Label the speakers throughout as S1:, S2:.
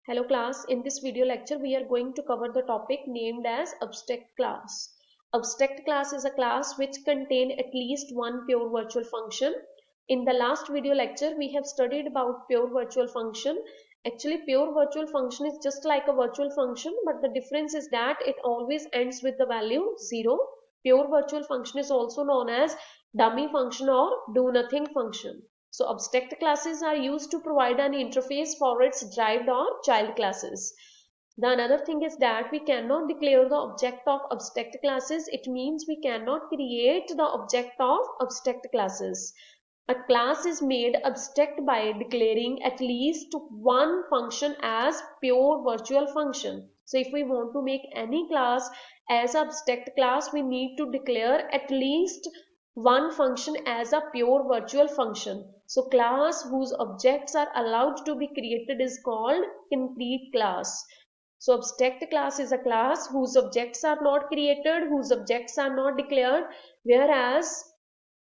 S1: Hello class, in this video lecture we are going to cover the topic named as abstract class. Abstract class is a class which contain at least one pure virtual function. In the last video lecture we have studied about pure virtual function. Actually pure virtual function is just like a virtual function, but the difference is that it always ends with the value 0. Pure virtual function is also known as dummy function or do nothing function. So abstract classes are used to provide an interface for its derived or child classes. The another thing is that we cannot declare the object of abstract classes. It means we cannot create the object of abstract classes. A class is made abstract by declaring at least one function as pure virtual function. So if we want to make any class as abstract class, we need to declare at least one function as a pure virtual function. So class whose objects are allowed to be created is called concrete class. So abstract class is a class whose objects are not created, whose objects are not declared, whereas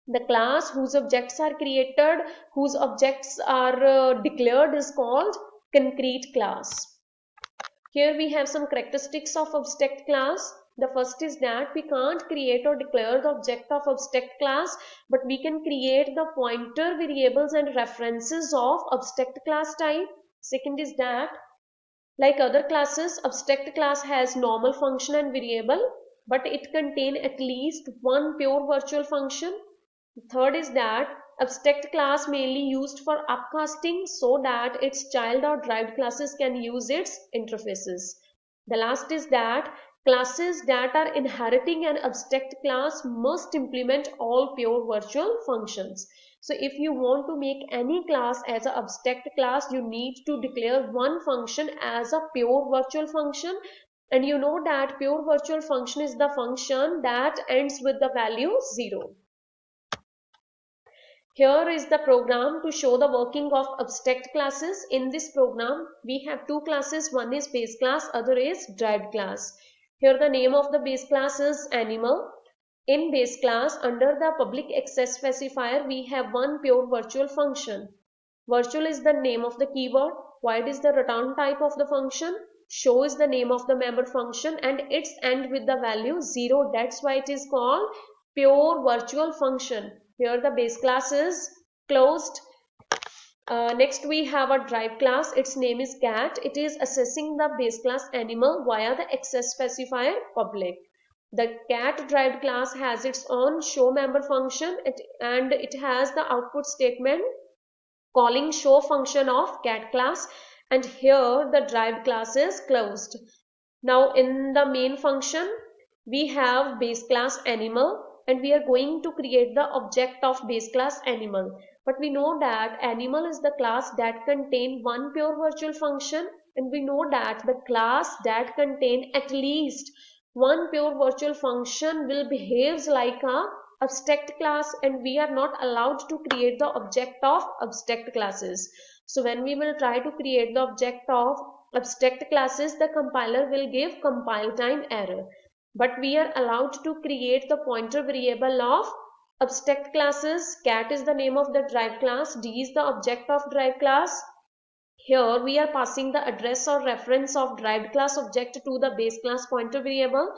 S1: the class whose objects are created, whose objects are declared is called concrete class. Here we have some characteristics of abstract class. The first is that we can't create or declare the object of abstract class, but we can create the pointer variables and references of abstract class type. Second is that, like other classes, abstract class has normal function and variable, but it contains at least one pure virtual function. Third is that abstract class mainly used for upcasting so that its child or derived classes can use its interfaces. The last is that classes that are inheriting an abstract class must implement all pure virtual functions. So if you want to make any class as an abstract class, you need to declare one function as a pure virtual function. And you know that pure virtual function is the function that ends with the value 0. Here is the program to show the working of abstract classes. In this program, we have two classes. One is base class, other is derived class. Here the name of the base class is animal. In base class, under the public access specifier, we have one pure virtual function. Virtual is the name of the keyword. Void is the return type of the function. Show is the name of the member function, and its end with the value 0. That's why it is called pure virtual function. Here the base class is closed. Next we have a derived class. Its name is cat. It is accessing the base class animal via the access specifier public. The cat derived class has its own show member function and it has the output statement calling show function of cat class, and here the derived class is closed. Now in the main function we have base class animal, and we are going to create the object of base class animal. But we know that animal is the class that contain one pure virtual function, and we know that the class that contain at least one pure virtual function will behave like a abstract class, and we are not allowed to create the object of abstract classes. So when we will try to create the object of abstract classes, the compiler will give compile time error. But we are allowed to create the pointer variable of abstract classes. Cat is the name of the derived class, D is the object of derived class. Here we are passing the address or reference of derived class object to the base class pointer variable.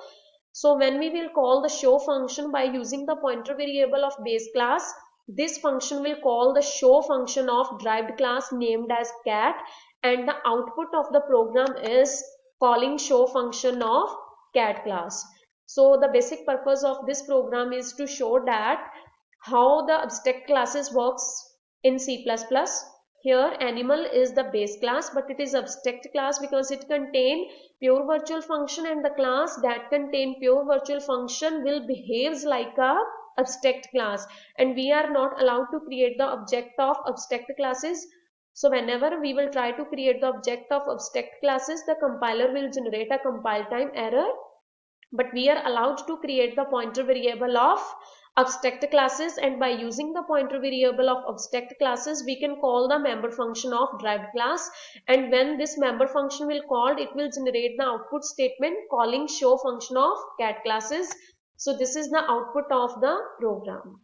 S1: So when we will call the show function by using the pointer variable of base class, this function will call the show function of derived class named as cat, and the output of the program is calling show function of cat class. So the basic purpose of this program is to show that how the abstract classes works in C++. Here animal is the base class, but it is abstract class because it contain pure virtual function, and the class that contain pure virtual function will behaves like a abstract class, and we are not allowed to create the object of abstract classes. So whenever we will try to create the object of abstract classes, the compiler will generate a compile time error, but we are allowed to create the pointer variable of abstract classes, and by using the pointer variable of abstract classes we can call the member function of derived class, and when this member function will called, it will generate the output statement calling show function of cat classes. So this is the output of the program.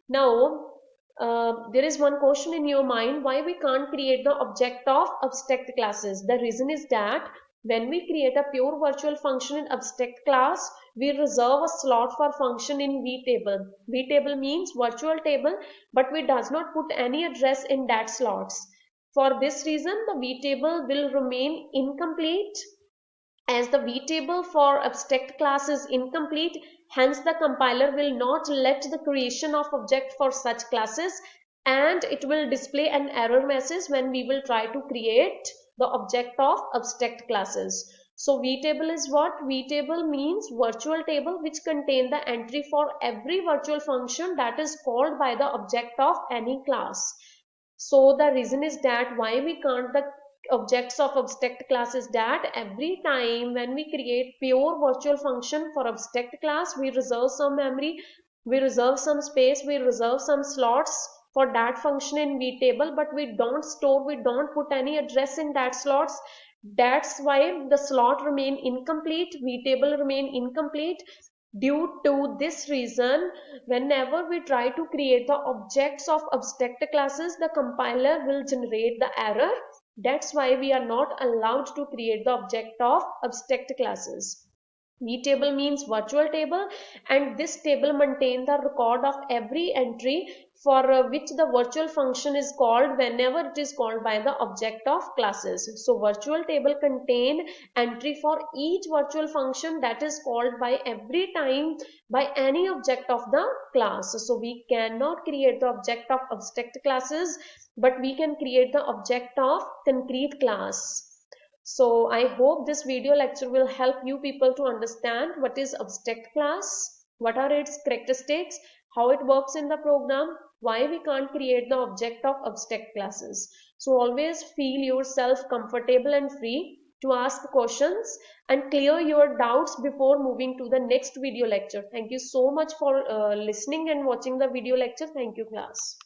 S1: Now there is one question in your mind why we can't create the object of abstract classes. The reason is that when we create a pure virtual function in abstract class, we reserve a slot for function in vtable. Vtable means virtual table, but we does not put any address in that slots. For this reason, the vtable will remain incomplete. As the vtable for abstract class is incomplete, hence the compiler will not let the creation of object for such classes, and it will display an error message when we will try to create the object of abstract classes. So vtable is what? Vtable means virtual table which contain the entry for every virtual function that is called by the object of any class. So the reason is that why we can't the objects of abstract class is that every time when we create pure virtual function for abstract class, we reserve some memory, we reserve some space, we reserve some slots for that function in vtable, but we don't store, we don't put any address in that slots. That's why the slot remain incomplete, vtable remain incomplete. Due to this reason, whenever we try to create the objects of abstract classes, the compiler will generate the error. That's why we are not allowed to create the object of abstract classes. vtable means virtual table, and this table maintains the record of every entry for which the virtual function is called whenever it is called by the object of classes. So virtual table contain entry for each virtual function that is called by every time by any object of the class. So we cannot create the object of abstract classes, but we can create the object of concrete class. So I hope this video lecture will help you people to understand what is abstract class, what are its characteristics, how it works in the program, why we can't create the object of abstract classes. So always feel yourself comfortable and free to ask questions and clear your doubts before moving to the next video lecture. Thank you so much for listening and watching the video lecture. Thank you, class.